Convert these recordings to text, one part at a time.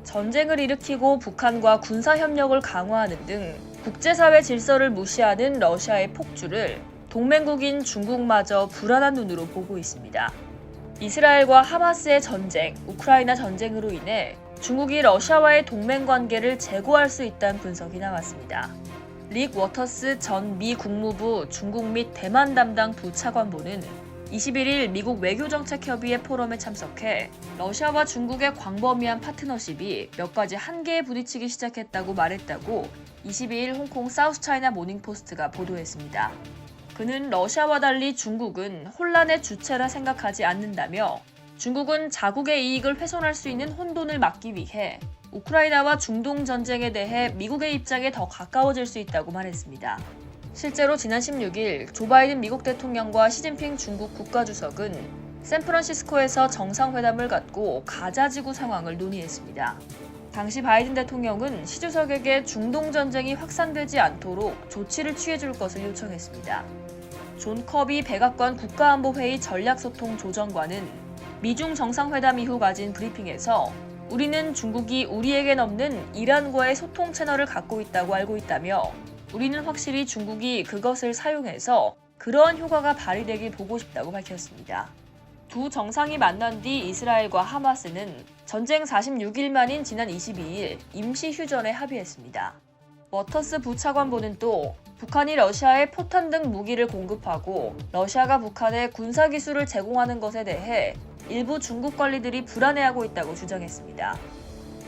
전쟁을 일으키고 북한과 군사협력을 강화하는 등 국제사회 질서를 무시하는 러시아의 폭주를 동맹국인 중국마저 불안한 눈으로 보고 있습니다. 이스라엘과 하마스의 전쟁, 우크라이나 전쟁으로 인해 중국이 러시아와의 동맹 관계를 재고할 수 있다는 분석이 나왔습니다. 릭 워터스 전 미 국무부 중국 및 대만 담당 부차관보는 21일 미국 외교정책협의회 포럼에 참석해 러시아와 중국의 광범위한 파트너십이 몇 가지 한계에 부딪히기 시작했다고 말했다고 22일 홍콩 사우스차이나 모닝포스트가 보도했습니다. 그는 러시아와 달리 중국은 혼란의 주체라 생각하지 않는다며 중국은 자국의 이익을 훼손할 수 있는 혼돈을 막기 위해 우크라이나와 중동 전쟁에 대해 미국의 입장에 더 가까워질 수 있다고 말했습니다. 실제로 지난 16일 조 바이든 미국 대통령과 시진핑 중국 국가주석은 샌프란시스코에서 정상회담을 갖고 가자 지구 상황을 논의했습니다. 당시 바이든 대통령은 시 주석에게 중동 전쟁이 확산되지 않도록 조치를 취해줄 것을 요청했습니다. 존 커비 백악관 국가안보회의 전략소통 조정관은 미중 정상회담 이후 가진 브리핑에서 우리는 중국이 우리에겐 없는 이란과의 소통 채널을 갖고 있다고 알고 있다며 우리는 확실히 중국이 그것을 사용해서 그러한 효과가 발휘되길 보고 싶다고 밝혔습니다. 두 정상이 만난 뒤 이스라엘과 하마스는 전쟁 46일 만인 지난 22일 임시 휴전에 합의했습니다. 워터스 부차관보는 또 북한이 러시아에 포탄 등 무기를 공급하고 러시아가 북한에 군사기술을 제공하는 것에 대해 일부 중국 관리들이 불안해하고 있다고 주장했습니다.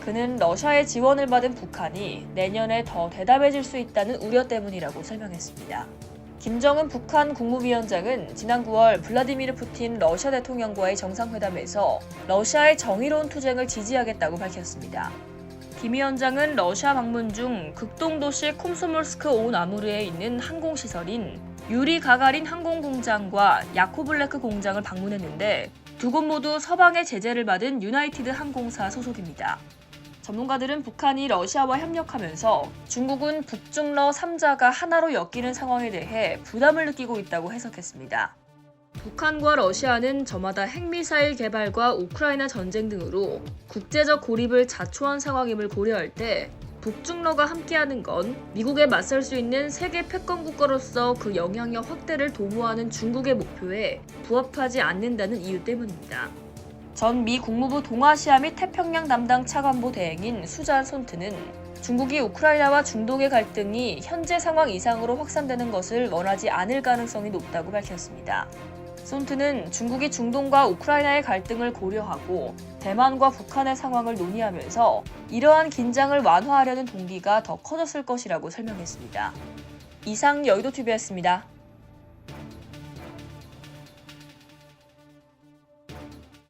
그는 러시아의 지원을 받은 북한이 내년에 더 대담해질 수 있다는 우려 때문이라고 설명했습니다. 김정은 북한 국무위원장은 지난 9월 블라디미르 푸틴 러시아 대통령과의 정상회담에서 러시아의 정의로운 투쟁을 지지하겠다고 밝혔습니다. 김 위원장은 러시아 방문 중 극동도시 콤소몰스크 온 아무르에 있는 항공시설인 유리 가가린 항공공장과 야코블레크 공장을 방문했는데 두 곳 모두 서방의 제재를 받은 유나이티드 항공사 소속입니다. 전문가들은 북한이 러시아와 협력하면서 중국은 북중러 3자가 하나로 엮이는 상황에 대해 부담을 느끼고 있다고 해석했습니다. 북한과 러시아는 저마다 핵미사일 개발과 우크라이나 전쟁 등으로 국제적 고립을 자초한 상황임을 고려할 때 북중러가 함께하는 건 미국에 맞설 수 있는 세계 패권 국가로서 그 영향력 확대를 도모하는 중국의 목표에 부합하지 않는다는 이유 때문입니다. 전 미 국무부 동아시아 및 태평양 담당 차관보 대행인 수잔 손트는 중국이 우크라이나와 중동의 갈등이 현재 상황 이상으로 확산되는 것을 원하지 않을 가능성이 높다고 밝혔습니다. 손트는 중국이 중동과 우크라이나의 갈등을 고려하고 대만과 북한의 상황을 논의하면서 이러한 긴장을 완화하려는 동기가 더 커졌을 것이라고 설명했습니다. 이상 여의도TV였습니다.